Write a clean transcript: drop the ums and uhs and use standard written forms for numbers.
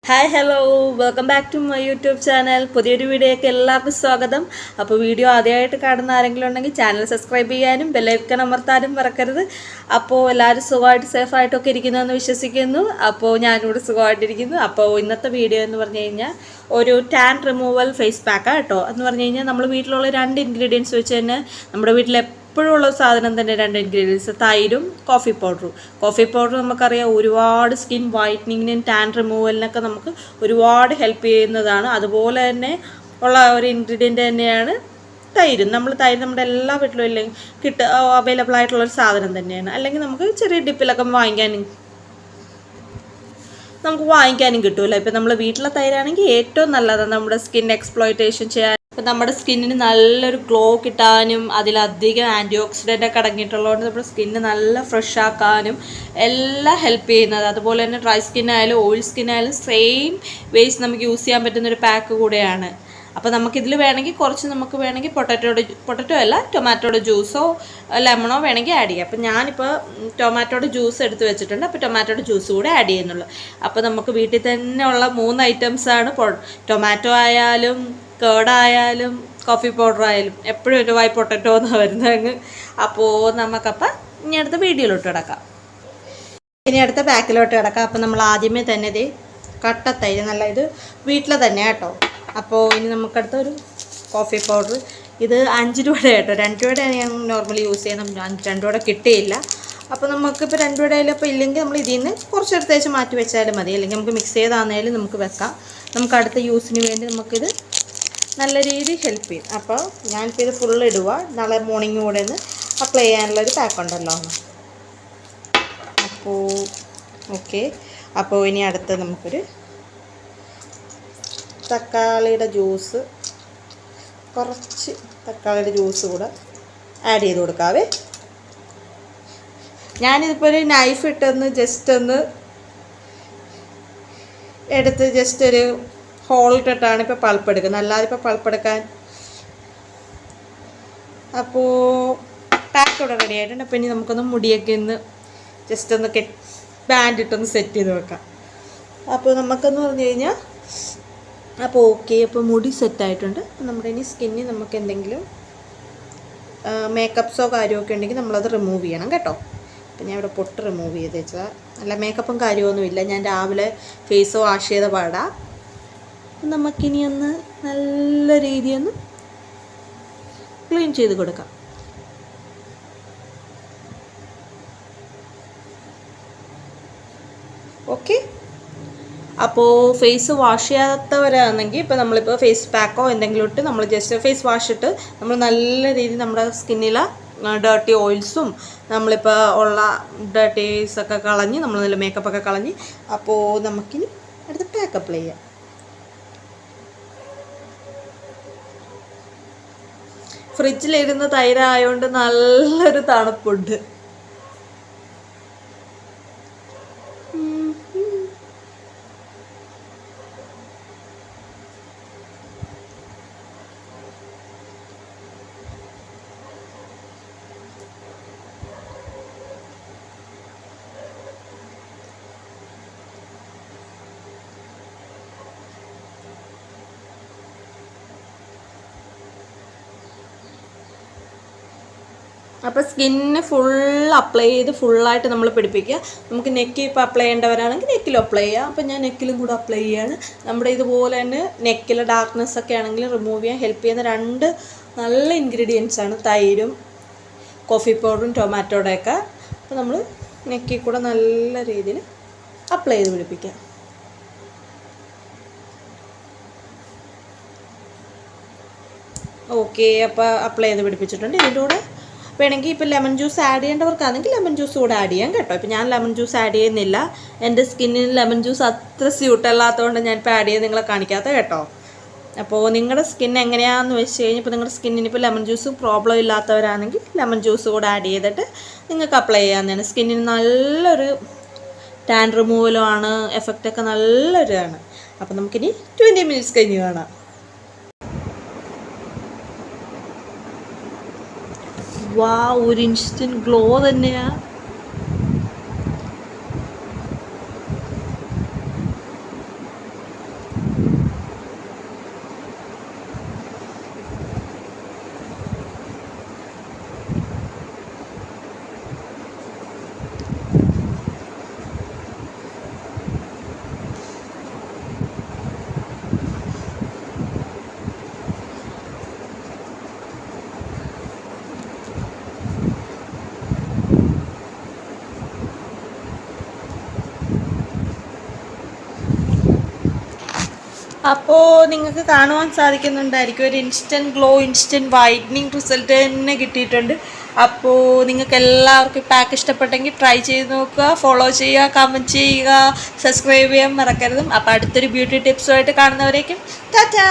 Hi hello welcome back to my YouTube channel. പുതിയൊരു വീഡിയോയ്ക്ക് എല്ലാവർക്കും സ്വാഗതം. അപ്പോൾ വീഡിയോ ആദ്യമായിട്ട് കാണുന്ന ആരെങ്കിലും ഉണ്ടെങ്കിൽ ചാനൽ സബ്സ്ക്രൈബ് ചെയ്യാനും ബെല്ലൈക്കൺ അമർത്താനും മറക്കരുത്. അപ്പോൾ എല്ലാവരും സുഖമായിട്ട് സേഫായിട്ടൊക്കെ ഇരിക്കുന്നതെന്ന് വിശ്വസിക്കുന്നു. അപ്പോൾ ഞാനിവിടെ സുഖമായിട്ടിരിക്കുന്നു. അപ്പോൾ ഇന്നത്തെ വീഡിയോ എന്ന് പറഞ്ഞു കഴിഞ്ഞാൽ ഒരു ടാൻ റിമൂവൽ ഫേസ് പാക്കാണ് കേട്ടോ. എന്ന് പറഞ്ഞു കഴിഞ്ഞാൽ നമ്മൾ വീട്ടിലുള്ള 2 ഇൻഗ്രീഡിയൻസ് വെച്ച് തന്നെ നമ്മുടെ വീട്ടിൽ എപ്പോഴുള്ള സാധനം തന്നെ 2 ഇൻഗ്രീഡിയൻസ്, തൈരും കോഫി പൗഡറും. കോഫി പൗഡർ നമുക്കറിയാം ഒരുപാട് സ്കിൻ വൈറ്റനിങ്ങിനും ടാൻ റിമൂവലിനൊക്കെ നമുക്ക് ഒരുപാട് ഹെൽപ്പ് ചെയ്യുന്നതാണ്. അതുപോലെ തന്നെ ഉള്ള ഒരു ഇൻഗ്രീഡിയൻ്റ് തന്നെയാണ് തൈരും. തൈര് നമ്മുടെ എല്ലാ വീട്ടിലും ഇല്ലെങ്കിൽ അവൈലബിൾ ആയിട്ടുള്ളൊരു സാധനം തന്നെയാണ്. അല്ലെങ്കിൽ നമുക്ക് ചെറിയ ഡിപ്പിലൊക്കെ വാങ്ങിക്കാനും കിട്ടുമല്ലോ. ഇപ്പം നമ്മൾ വീട്ടിലെ തൈരാണെങ്കിൽ ഏറ്റവും നല്ലതാണ് നമ്മുടെ സ്കിൻ എക്സ്പ്ലോയിറ്റേഷൻ ചെയ്യാൻ. ഇപ്പം നമ്മുടെ സ്കിന്നിന് നല്ലൊരു ഗ്ലോ കിട്ടാനും അതിലധികം ആൻറ്റി ഓക്സിഡൻ്റ് ഒക്കെ അടങ്ങിയിട്ടുള്ളതുകൊണ്ട് നമ്മുടെ സ്കിന്ന് നല്ല ഫ്രഷ് ആക്കാനും എല്ലാം ഹെൽപ്പ് ചെയ്യുന്നത്. അതുപോലെ തന്നെ ഡ്രൈ സ്കിന്നായാലും ഓയിൽ സ്കിന്നായാലും സെയിം വേസ് നമുക്ക് യൂസ് ചെയ്യാൻ പറ്റുന്നൊരു പാക്ക് കൂടെയാണ്. അപ്പോൾ നമുക്കിതിൽ വേണമെങ്കിൽ പൊട്ടറ്റോ അല്ല ടൊമാറ്റോയുടെ ജ്യൂസോ ലെമണോ വേണമെങ്കിൽ ആഡ് ചെയ്യാം. അപ്പോൾ ഞാനിപ്പോൾ ടൊമാറ്റോയുടെ ജ്യൂസ് എടുത്ത് വെച്ചിട്ടുണ്ട്. അപ്പോൾ ടൊമാറ്റോയുടെ ജ്യൂസ് കൂടെ ആഡ് ചെയ്യുന്നുള്ളൂ. അപ്പോൾ നമുക്ക് വീട്ടിൽ തന്നെ ഉള്ള 3 ഐറ്റംസാണ്. ടൊമാറ്റോ ആയാലും കേടായാലും കോഫി പൗഡർ ആയാലും എപ്പോഴും ഒരു വായി പൊട്ടറ്റോ എന്നാണ് വരുന്നത്. അപ്പോൾ നമുക്കപ്പോൾ ഇനി അടുത്ത വീഡിയോയിലോട്ട് കിടക്കാം. ഇനി അടുത്ത പാക്കിലോട്ട് കിടക്കാം. അപ്പോൾ നമ്മൾ ആദ്യമേ തന്നെ ഇത് കട്ടത്തൈര് നല്ല ഇത് വീട്ടിൽ തന്നെ കേട്ടോ. അപ്പോൾ ഇനി നമുക്കടുത്ത ഒരു കോഫി പൗഡർ. ഇത് 5 രൂപയുടെ കേട്ടോ. 2 രൂപയുടെ ഞാൻ നോർമലി യൂസ് ചെയ്യുന്നത്. 2 രൂപയുടെ കിട്ടിയില്ല. അപ്പോൾ നമുക്കിപ്പോൾ 2 രൂപയുടെ ഇപ്പോൾ ഇല്ലെങ്കിൽ നമ്മൾ ഇതിൽ നിന്ന് കുറച്ചെടുത്തേച്ച് മാറ്റി വെച്ചാലും മതി. അല്ലെങ്കിൽ നമുക്ക് മിക്സ് ചെയ്താന്നേലും നമുക്ക് വെക്കാം. നമുക്ക് അടുത്ത യൂസിന് വേണ്ടി നമുക്കിത് നല്ല രീതിയിൽ ഹെൽപ്പ് ചെയ്യും. അപ്പോൾ ഞാനിപ്പോൾ ഇത് ഫുള്ള് ഇടുക. നാളെ മോർണിംഗ് കൂടെ ഒന്ന് അപ്ലൈ ചെയ്യാനുള്ളൊരു പാക്ക് ഉണ്ടല്ലോ. അപ്പോൾ ഓക്കെ. അപ്പോൾ ഇനി അടുത്ത് നമുക്കൊരു തക്കാളിയുടെ ജ്യൂസ്, കുറച്ച് തക്കാളിയുടെ ജ്യൂസ് കൂടെ ആഡ് ചെയ്ത് കൊടുക്കാവേ. ഞാനിതിപ്പോൾ ഒരു നൈഫ് ഇട്ടൊന്ന് ജസ്റ്റ് ഒന്ന് എടുത്ത് ജസ്റ്റ് ഒരു ഹോൾ ഇട്ടിട്ടാണ് ഇപ്പോൾ പൾപ്പ് എടുക്കുന്നത്. അല്ലാതെ ഇപ്പോൾ പൾപ്പ് എടുക്കാൻ. അപ്പോൾ പാക്ക് ഇവിടെ റെഡി ആയിട്ടുണ്ട്. അപ്പോൾ ഇനി നമുക്കൊന്ന് മുടിയൊക്കെ ഒന്ന് ജസ്റ്റ് ഒന്ന് ബാൻഡ് ഇട്ടൊന്ന് സെറ്റ് ചെയ്ത് വെക്കാം. അപ്പോൾ നമുക്കെന്ന് പറഞ്ഞു കഴിഞ്ഞാൽ അപ്പോൾ ഓക്കെ. അപ്പോൾ മുടി സെറ്റായിട്ടുണ്ട്. അപ്പോൾ നമ്മുടെ ഇനി സ്കിന്നിൽ നമുക്ക് എന്തെങ്കിലും മേക്കപ്സോ കാര്യമൊക്കെ ഉണ്ടെങ്കിൽ നമ്മളത് റിമൂവ് ചെയ്യണം കേട്ടോ. അപ്പോൾ ഞാൻ ഇവിടെ പൊട്ട് റിമൂവ് ചെയ്ത് വെച്ചാൽ നല്ല മേക്കപ്പും കാര്യമൊന്നുമില്ല. ഞാൻ രാവിലെ ഫേസ് വാഷ് ചെയ്ത പാടാം. നമുക്കിനി ഒന്ന് നല്ല രീതിയൊന്ന് ക്ലീൻ ചെയ്ത് കൊടുക്കാം. ഓക്കെ. അപ്പോൾ ഫേസ് വാഷ് ചെയ്യാത്തവരാണെങ്കിൽ ഇപ്പോൾ നമ്മളിപ്പോൾ ഫേസ് പാക്കോ എന്തെങ്കിലും ഇട്ട് നമ്മൾ ജസ്റ്റ് ഫേസ് വാഷ് ഇട്ട് നമ്മൾ നല്ല രീതിയിൽ നമ്മുടെ സ്കിന്നിലെ ഡേർട്ടി ഓയിൽസും നമ്മളിപ്പോൾ ഉള്ള ഡേർട്ടീസൊക്കെ കളഞ്ഞ് നമ്മൾ നല്ല മേക്കപ്പൊക്കെ കളഞ്ഞ് അപ്പോൾ നമുക്കിനി അടുത്ത പാക്ക് അപ്ലൈ ചെയ്യാം. ഫ്രിഡ്ജിലിരുന്ന് തൈരായതുകൊണ്ട് നല്ലൊരു തണുപ്പുണ്ട്. അപ്പോൾ സ്കിന്നിന് ഫുൾ അപ്ലൈ ചെയ്ത് ഫുള്ളായിട്ട് നമ്മൾ പിടിപ്പിക്കുക. നമുക്ക് നെക്കിൽ ഇപ്പോൾ അപ്ലൈ ചെയ്യേണ്ടവരാണെങ്കിൽ നെക്കിലും അപ്ലൈ ചെയ്യാം. അപ്പോൾ ഞാൻ നെക്കിലും കൂടെ അപ്ലൈ ചെയ്യാണ്. നമ്മുടെ ഇതുപോലെ തന്നെ നെക്കിലെ ഡാർക്ക്നെസ് ഒക്കെ ആണെങ്കിൽ റിമൂവ് ചെയ്യാൻ ഹെൽപ്പ് ചെയ്യുന്ന 2 നല്ല ഇൻഗ്രീഡിയൻസ് ആണ് തൈരും കോഫി പൗഡറും ടൊമാറ്റോയുടെയൊക്കെ. അപ്പോൾ നമ്മൾ നെക്കിൽ കൂടെ നല്ല രീതിയിൽ അപ്ലൈ ചെയ്ത് പിടിപ്പിക്കാം. ഓക്കെ. അപ്പോൾ അപ്ലൈ ചെയ്ത് പിടിപ്പിച്ചിട്ടുണ്ട്. ഇതിൻ്റെ കൂടെ വേണമെങ്കിൽ ഇപ്പോൾ ലെമൺ ജ്യൂസ് ആഡ് ചെയ്യേണ്ടവർക്കാണെങ്കിൽ ലെമൺ ജ്യൂസ് കൂടെ ആഡ് ചെയ്യാം കേട്ടോ. ഇപ്പോൾ ഞാൻ ലെമൺ ജ്യൂസ് ആഡ് ചെയ്യുന്നില്ല. എൻ്റെ സ്കിന്നിന് ലെമൺ ജ്യൂസ് അത്ര സ്യൂട്ടല്ലാത്തതുകൊണ്ട് ഞാനിപ്പോൾ ആഡ് ചെയ്ത് നിങ്ങളെ കാണിക്കാത്ത കേട്ടോ. അപ്പോൾ നിങ്ങളുടെ സ്കിൻ എങ്ങനെയാണെന്ന് വെച്ച് കഴിഞ്ഞാൽ ഇപ്പോൾ നിങ്ങളുടെ സ്കിന്നിന് ഇപ്പോൾ ലെമൺ ജ്യൂസ് പ്രോബ്ലം ഇല്ലാത്തവരാണെങ്കിൽ ലെമൺ ജ്യൂസ് കൂടെ ആഡ് ചെയ്തിട്ട് നിങ്ങൾക്ക് അപ്ലൈ ചെയ്യാവുന്നതാണ്. സ്കിന്നിന് നല്ലൊരു ടാൻ റിമൂവലും ആണ്. എഫക്റ്റൊക്കെ നല്ലൊരു. അപ്പോൾ നമുക്കിനി 20 മിനിറ്റ്സ് കഴിഞ്ഞ് കാണാം. ഒരു ഇൻസ്റ്റൻറ്റ് ഗ്ലോ തന്നെയാണ്. അപ്പോൾ നിങ്ങൾക്ക് കാണുവാൻ സാധിക്കുന്നുണ്ടായിരിക്കും ഒരു instant glow instant whitening result തന്നെ കിട്ടിയിട്ടുണ്ട്. അപ്പോൾ നിങ്ങൾക്ക് എല്ലാവർക്കും പാക്ക് ഇഷ്ടപ്പെട്ടെങ്കിൽ ട്രൈ ചെയ്ത് നോക്കുക, ഫോളോ ചെയ്യുക, കമൻറ്റ് ചെയ്യുക, സബ്സ്ക്രൈബ് ചെയ്യാൻ മറക്കരുതും. അപ്പോൾ അടുത്തൊരു ബ്യൂട്ടി ടിപ്സുമായിട്ട് കാണുന്നവരേക്കും ടാറ്റാ.